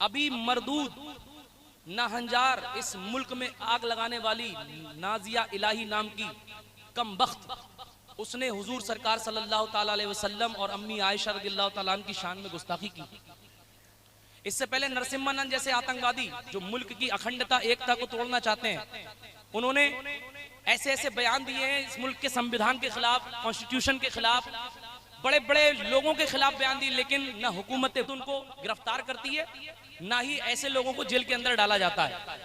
अभी मरदूद नाहंजार इस मुल्क में आग लगाने वाली नाजिया इलाही नाम की कमबख्त, उसने हुजूर सरकार सल्लल्लाहु ताला अलैहि वसल्लम और अम्मी आयशा रज़ियल्लाहु ताला अन्हा की शान में गुस्ताखी की। इससे पहले नरसिम्हानंद जैसे आतंकवादी जो मुल्क की अखंडता एकता को तोड़ना चाहते हैं, उन्होंने ऐसे ऐसे बयान दिए हैं इस मुल्क के संविधान के खिलाफ, कॉन्स्टिट्यूशन के खिलाफ, बड़े बड़े लोगों के खिलाफ बयान दिए, लेकिन ना हुकूमत उनको गिरफ्तार करती है, ना ही ऐसे लोगों को जेल के अंदर डाला जाता है।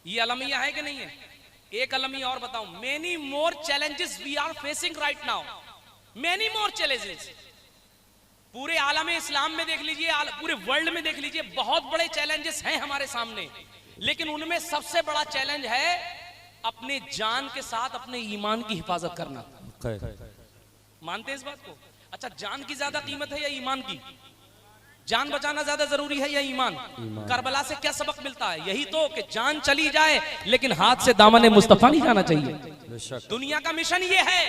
ये अलमिया है कि नहीं है? एक अलमिया और बताऊं, many more challenges we are facing right now, many more challenges. पूरे आलम इस्लाम में देख लीजिए, पूरे वर्ल्ड में देख लीजिए, बहुत बड़े चैलेंजेस हैं हमारे सामने, लेकिन उनमें सबसे बड़ा चैलेंज है अपने जान के साथ अपने ईमान की हिफाजत करना। मानते हैं इस बात को? अच्छा, जान की ज्यादा कीमत है या ईमान की? जान बचाना ज्यादा जरूरी है या ईमान? करबला से क्या सबक मिलता है? यही तो कि जान चली जाए लेकिन हाथ से दामन मुस्तफा नहीं जाना चाहिए। दुनिया का मिशन ये है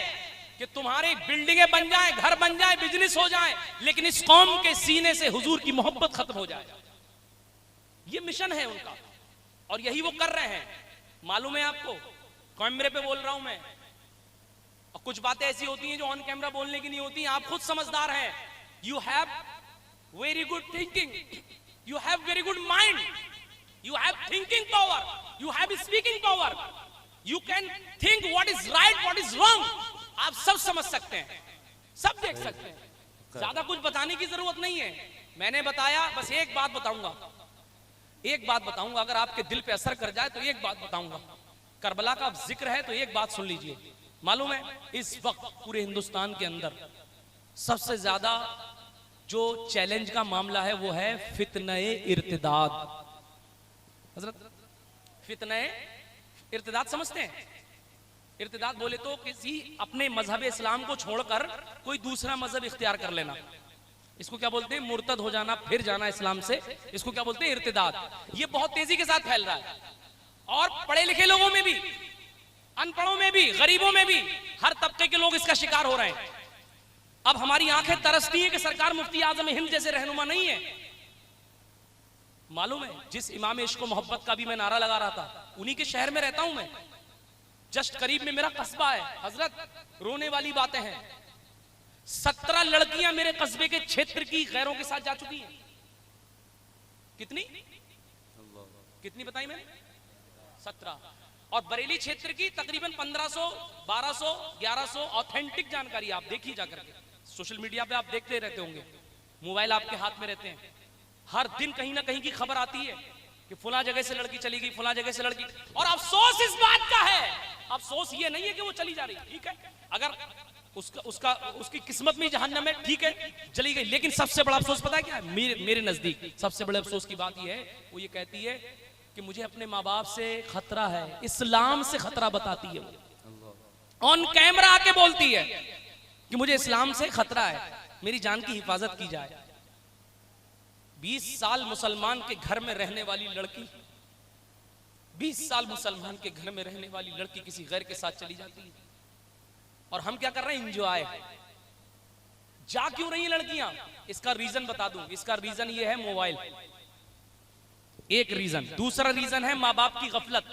कि तुम्हारी बिल्डिंगें बन जाएं, घर बन जाएं, बिजनेस हो जाए, लेकिन इस कौम के सीने से हुजूर की मोहब्बत खत्म हो जाए। ये मिशन है उनका और यही वो कर रहे हैं। मालूम है आपको, कैमरे पे बोल रहा हूं मैं, और कुछ बातें ऐसी होती हैं जो ऑन कैमरा बोलने की नहीं होती। आप खुद समझदार हैं। You have very good thinking, you have very good mind, you have thinking power, you have speaking power, you can think what is right, what is wrong. आप सब समझ सकते हैं, सब देख सकते हैं, ज्यादा कुछ बताने की जरूरत नहीं है। मैंने बताया, बस एक बात बताऊंगा, एक बात बताऊंगा, अगर आपके दिल पे असर कर जाए तो एक बात बताऊंगा। करबला का जिक्र है तो एक बात सुन लीजिए। मालूम है इस वक्त पूरे हिंदुस्तान के अंदर सबसे ज्यादा जो चैलेंज का मामला है वो है फितने इर्तिदाद। हजरत, फितने इर्तिदाद समझते हैं? इर्तिदाद बोले तो किसी अपने मजहब इस्लाम को छोड़कर कोई दूसरा मजहब इख्तियार कर लेना। इसको क्या बोलते हैं? मुर्तद हो जाना, फिर जाना इस्लाम से। इसको क्या बोलते हैं? इर्तिदाद। ये बहुत तेजी के साथ फैल रहा है और पढ़े लिखे लोगों में भी, अनपढ़ों में भी, गरीबों में भी, हर तबके के लोग इसका शिकार हो रहे हैं। अब हमारी आंखें तरसती हैं कि सरकार मुफ्ती आजम हिंद जैसे रहनुमा नहीं है। मालूम है, जिस इमाम इश्क व मोहब्बत का भी मैं नारा लगा रहा था, उन्हीं के शहर में रहता हूं मैं, जस्ट करीब में मेरा कस्बा है। हजरत, रोने वाली बातें हैं। 17 लड़कियां मेरे कस्बे के क्षेत्र की गैरों के साथ जा चुकी हैं। कितनी कितनी बताई मैंने? 17। और बरेली क्षेत्र की तकरीबन 1500, 1200, 1100 ऑथेंटिक जानकारी आप देखिए जाकर के। सोशल मीडिया पे आप देखते रहते होंगे, मोबाइल आपके हाथ में रहते हैं, हर दिन कहीं ना कहीं की खबर आती है कि फुला जगह से लड़की चली गई, फुला जगह से लड़की। और अफसोस इस बात का है, अफसोस ये नहीं है कि वो चली जा रही, ठीक है, अगर उसकी किस्मत में जहन्नम है, ठीक है, चली गई, लेकिन सबसे बड़ा अफसोस पता है क्या है? मेरे नजदीक सबसे बड़े अफसोस की बात यह है, वो ये कहती है कि मुझे अपने माँ बाप से खतरा है, इस्लाम से खतरा बताती है। ऑन कैमरा आके बोलती है कि मुझे इस्लाम से खतरा है, मेरी जान की हिफाजत की जाए। 20 साल मुसलमान के घर में रहने वाली लड़की, 20 साल मुसलमान के घर में रहने वाली लड़की किसी गैर के साथ चली जाती है और हम क्या कर रहे हैं? एंजॉय। जा क्यों रही है लड़कियां? इसका रीजन बता दूं। इसका रीजन ये है मोबाइल, एक रीजन। दूसरा रीजन है माँ बाप की गफलत।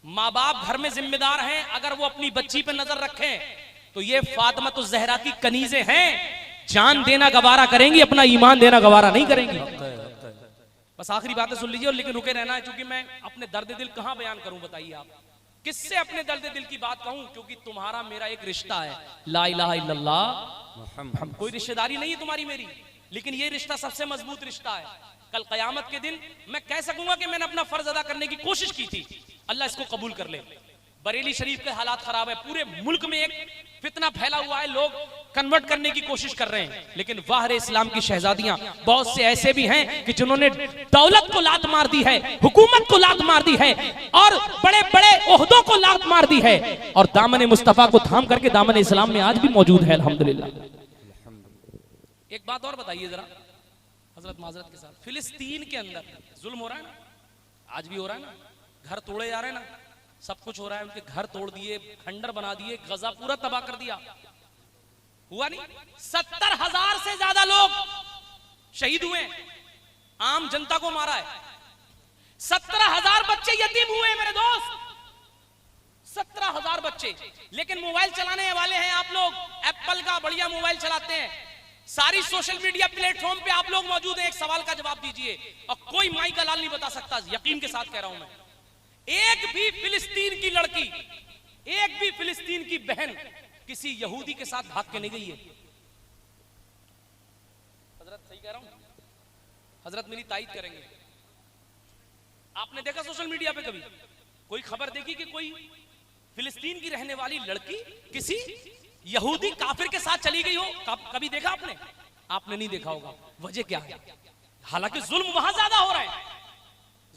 माँ बाप घर में जिम्मेदार हैं, अगर वो अपनी बच्ची पे नजर रखें तो ये फातिमा तो ज़हरा की कनीज़ें हैं, जान देना गवारा करेंगी, अपना ईमान देना गवारा नहीं करेंगी। बस आखिरी बातें सुन लीजिए, लेकिन रुके रहना है, क्योंकि मैं अपने दर्द दिल कहां बयान करूं? बताइए आप, किससे अपने दर्द दिल की बात कहूं? क्योंकि तुम्हारा मेरा एक रिश्ता है, ला इलाहा इल्लल्लाह। कोई रिश्तेदारी नहीं है तुम्हारी मेरी, लेकिन ये रिश्ता सबसे मजबूत रिश्ता है। कल कयामत के दिन मैं कह सकूंगा कि मैंने अपना फर्ज अदा करने की कोशिश की थी, अल्लाह इसको कबूल कर ले। बरेली शरीफ के हालात खराब है, पूरे मुल्क में एक फितना फैला हुआ है, लोग कन्वर्ट करने की कोशिश कर रहे हैं, लेकिन वाह रे इस्लाम की शहजादियां बहुत से ऐसे भी हैं कि जिन्होंने दौलत को लात मार दी है, हुकूमत को लात मार दी है और बड़े बड़े ओहदों को लात मार दी है, और दामन मुस्तफा को थाम करके दामन इस्लाम में आज भी मौजूद है, अल्हम्दुलिल्लाह। एक बात और बताइए जरा हजरत, माजरत के साथ, फिलिस्तीन के अंदर जुल्म हो रहा है ना, आज भी हो रहा है ना, घर तोड़े जा रहे हैं ना, सब कुछ हो रहा है, उनके घर तोड़ दिए, खंडर बना दिए, गजा पूरा तबाह कर दिया, हुआ नहीं? 70,000 से ज्यादा लोग शहीद हुए, आम जनता को मारा है। 17,000 बच्चे यतीम हुए मेरे दोस्त, 17,000 बच्चे। लेकिन मोबाइल चलाने वाले हैं आप लोग, एप्पल का बढ़िया मोबाइल चलाते हैं, सारी सोशल मीडिया प्लेटफॉर्म पे आप लोग मौजूद हैं। एक सवाल का जवाब दीजिए, और कोई माई का लाल नहीं बता सकता, यकीन के साथ कह रहा हूं मैं, एक भी फिलिस्तीन की लड़की, एक भी फिलिस्तीन की बहन किसी यहूदी के साथ भाग के नहीं गई है। हजरत सही कह रहा हूं, हजरत मेरी तायीद करेंगे। आपने देखा सोशल मीडिया पे कभी कोई खबर देखी कि कोई फिलिस्तीन की रहने वाली लड़की किसी यहूदी काफिर के साथ चली गई हो? कभी देखा आपने? आपने नहीं देखा होगा। वजह क्या है? हालांकि जुल्म वहां ज्यादा हो रहा है,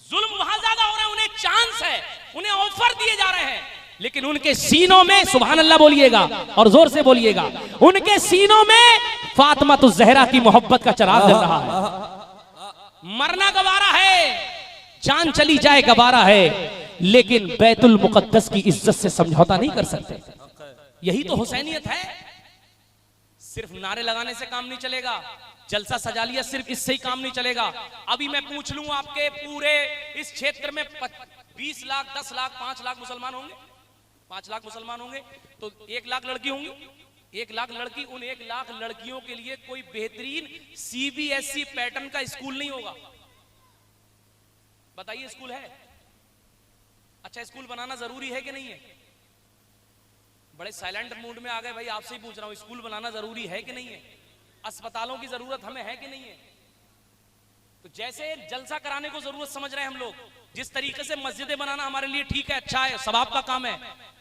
जुल्म वहां ज्यादा हो रहा है, उन्हें चांस है, उन्हें ऑफर दिए जा रहे हैं, लेकिन उनके सीनों में, सुभान अल्लाह बोलिएगा और जोर से बोलिएगा, उनके सीनों में फातिमा तो जहरा की मोहब्बत का चिराग जल रहा है। मरना गवारा है, जान चली जाए गवारा है, लेकिन बैतुल मुकद्दस की इज्जत से समझौता नहीं कर सकते। यही तो हुसैनियत है। सिर्फ नारे लगाने से काम नहीं चलेगा, जलसा सजा लिया सिर्फ इससे ही काम नहीं चलेगा। अभी मैं पूछ लूं, आपके पूरे इस क्षेत्र में 20 लाख, 10 लाख, 5 लाख मुसलमान होंगे, 5 लाख मुसलमान होंगे, तो 1 लाख लड़की होंगी। 1 लाख लड़की, उन 1 लाख लड़कियों के लिए कोई बेहतरीन CBSE पैटर्न का स्कूल नहीं होगा। बताइए, स्कूल है? अच्छा, स्कूल बनाना जरूरी है कि नहीं है? बड़े साइलेंट मूड में आ गए भाई, आपसे ही पूछ रहा हूं, स्कूल बनाना जरूरी है कि नहीं है? अस्पतालों की जरूरत हमें है कि नहीं है? तो जैसे जलसा कराने को जरूरत समझ रहे हैं हम लोग, जिस तरीके से मस्जिदें बनाना हमारे लिए ठीक है, अच्छा है, सवाब का काम है,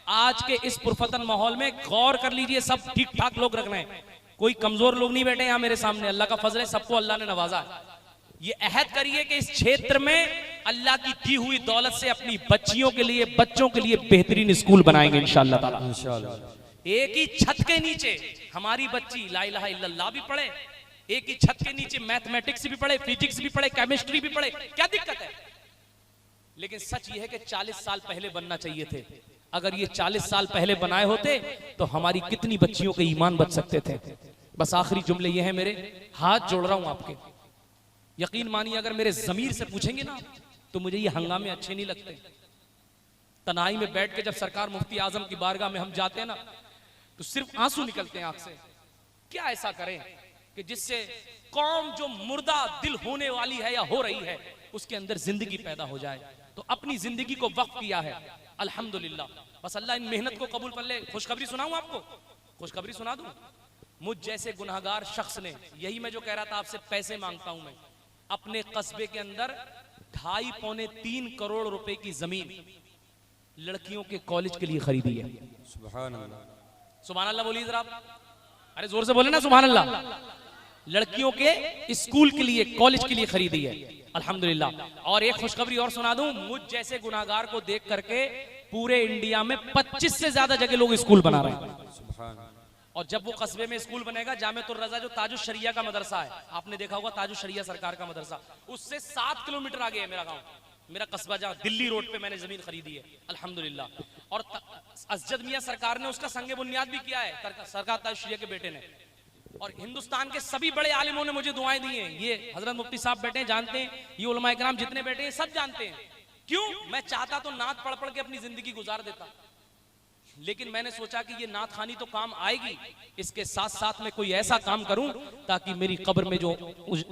आज के इस पुरफतन माहौल में गौर कर लीजिए, सब ठीक ठाक लोग रख रहे हैं, कोई कमजोर लोग नहीं बैठे यहाँ मेरे सामने, अल्लाह का फजल है, सबको अल्लाह ने नवाजा है। ये अहद करिए कि इस क्षेत्र में अल्लाह की दी हुई दौलत से अपनी बच्चियों के लिए, बच्चों के लिए बेहतरीन स्कूल बनाएंगे इंशाअल्लाह ताला। एक ही छत के नीचे हमारी बच्ची ला इलाहा इल्लल्लाह भी पढ़े, एक ही छत के नीचे मैथमेटिक्स भी पढ़े, फिजिक्स भी पढ़े, केमिस्ट्री भी पढ़े, क्या दिक्कत है? लेकिन सच ये है कि 40 साल पहले बनना चाहिए थे। अगर ये 40 साल पहले बनाए होते तो हमारी कितनी बच्चियों के ईमान बच सकते थे। बस आखिरी जुमले ये हैं मेरे, हाथ जोड़ रहा हूं आपके, यकीन मानिए अगर मेरे जमीर से पूछेंगे ना तो मुझे ये हंगामे अच्छे नहीं लगते। तनाई में बैठ के जब सरकार मुफ्ती आजम की बारगाह में हम जाते हैं ना तो सिर्फ आंसू निकलते हैं आंख से। क्या ऐसा करें कि जिससे कौम जो मुर्दा दिल होने वाली है या हो रही है उसके अंदर जिंदगी पैदा हो जाए। तो अपनी जिंदगी को वक्फ किया है, अल्हम्दुलिल्लाह। बस अल्लाह इन मेहनत को कबूल कर ले। खुशखबरी सुनाऊं आपको, खुशखबरी सुना दूं? मुझ जैसे गुनहगार शख्स ने, यही मैं जो कह रहा था आपसे, पैसे मांगता हूं मैं, अपने कस्बे के अंदर 2.5-3 करोड़ रुपए की जमीन लड़कियों के कॉलेज के लिए खरीदी है। सुभान अल्लाह, सुभान अल्लाह बोलिए जरा, अरे जोर से बोले ना सुभान अल्लाह। लड़कियों के स्कूल के लिए, कॉलेज के लिए खरीदी है, अल्हम्दुलिल्लाह। और एक खुशखबरी और सुना दूं, मुझ जैसे गुनाहगार को देख करके पूरे इंडिया में 25 से ज्यादा जगह लोग स्कूल बना रहे हैं। और जब वो कस्बे में स्कूल बनेगा, जामिअतुर रज़ा जो ताजुश शरिया का मदरसा है, आपने देखा होगा ताजुश शरिया सरकार का मदरसा, उससे 7 किलोमीटर आगे है मेरा गांव, मेरा कस्बा, जहां दिल्ली रोड पे मैंने जमीन खरीदी है, अल्हम्दुलिल्लाह। और असजद मियां सरकार ने उसका संगे बुनियाद भी किया है, सरकार ताजुश शरिया के बेटे ने। और हिंदुस्तान के सभी बड़े आलिमों ने मुझे दुआएं दी हैं। ये हजरत मुफ्ती साहब बैठे हैं, जानते हैं, ये उलमा इकराम जितने बैठे हैं सब जानते हैं। क्यों? मैं चाहता तो नात पढ़ पढ़ के अपनी जिंदगी गुजार देता, लेकिन मैंने सोचा कि ये नात खानी तो काम आएगी, इसके साथ साथ में कोई ऐसा काम करूं ताकि मेरी कब्र में जो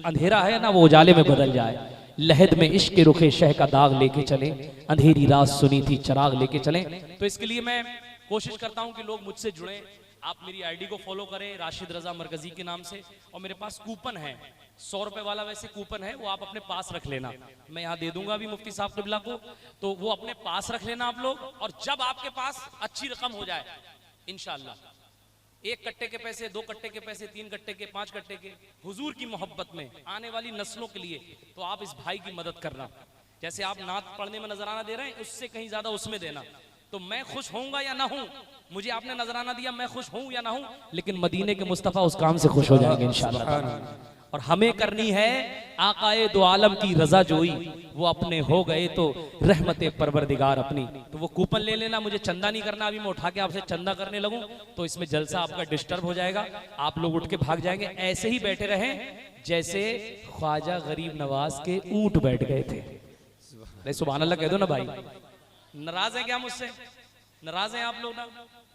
अंधेरा है ना वो उजाले में बदल जाए। लहद में इश्क के रुखे शह का दाग लेके चले, अंधेरी रात सुनी थी चराग लेके चले। तो इसके लिए मैं कोशिश करता हूं कि लोग मुझसे जुड़े। आप मेरी आईडी को फॉलो करें राशिद रजा मरकजी के नाम से, और मेरे पास कूपन है, 100 रुपए वाला वैसे कूपन है, वो आप अपने पास रख लेना, मैं यहाँ दे दूंगा अभी मुफ्ती साहब किबला को, तो वो अपने पास रख लेना आप लोग। और जब आपके पास अच्छी रकम हो जाए इंशाअल्लाह, 1 कट्टे के पैसे, 2 कट्टे के पैसे, 3 कट्टे के, 5 कट्टे के, हुजूर की मोहब्बत में आने वाली नस्लों के लिए, तो आप इस भाई की मदद करना। जैसे आप नात पढ़ने में नजराना दे रहे हैं, उससे कहीं ज्यादा उसमें देना। तो मैं खुश होऊंगा या ना हूं, मुझे आपने नजराना दिया, मैं खुश हूं या ना हूं, लेकिन मदीने के मुस्तफा उस काम से खुश हो जाएंगे इंशाअल्लाह। और हमें करनी है आकाए दो आलम की रजा जोई, वो अपने हो गए तो रहमते परवरदिगार अपनी। तो वो कूपन ले लेना, मुझे चंदा नहीं करना, अभी मैं उठा के आपसे चंदा करने लगूं तो इसमें जलसा आपका डिस्टर्ब हो जाएगा, आप लोग उठ के भाग जाएंगे। ऐसे ही बैठे रहें जैसे ख्वाजा गरीब नवाज के ऊंट बैठ गए थे। अरे सुभान अल्लाह कह दो ना भाई। नाराज हैं क्या मुझसे? नाराज हैं आप लोग ना?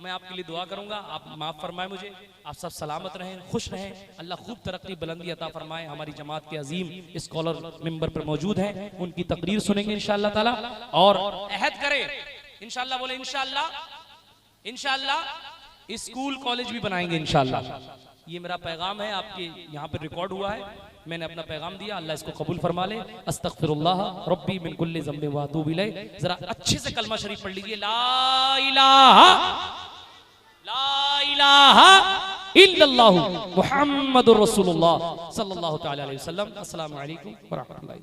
मैं आपके लिए दुआ करूंगा, आप माफ फरमाए मुझे। आप सब सलामत रहें, खुश रहें, अल्लाह खूब तरक्की बुलंदी अता फरमाए। हमारी जमात के अजीम स्कॉलर मिंबर पर मौजूद हैं, उनकी तकरीर सुनेंगे इंशाअल्लाह ताला। और अहद करें इंशाअल्लाह, बोले इंशाअल्लाह, इंशाअल्लाह स्कूल कॉलेज भी बनाएंगे इंशाअल्लाह। ये मेरा पैगाम है, आपके यहाँ पे रिकॉर्ड हुआ है, मैंने अपना पैगाम दिया, अल्लाह इसको कबूल फरमा ले। अस्तगफिरुल्लाह रब्बी मिन कुल्लि ज़ंबि व अतूबु इलैह। जरा अच्छे से कलमा शरीफ पढ़ लीजिए, ला इलाहा इल्लल्लाहु मुहम्मदुर रसूलुल्लाह सल्लल्लाहु तआला अलैहि वसल्लम। अस्सलामु अलैकुम व रहमतुल्लाहि।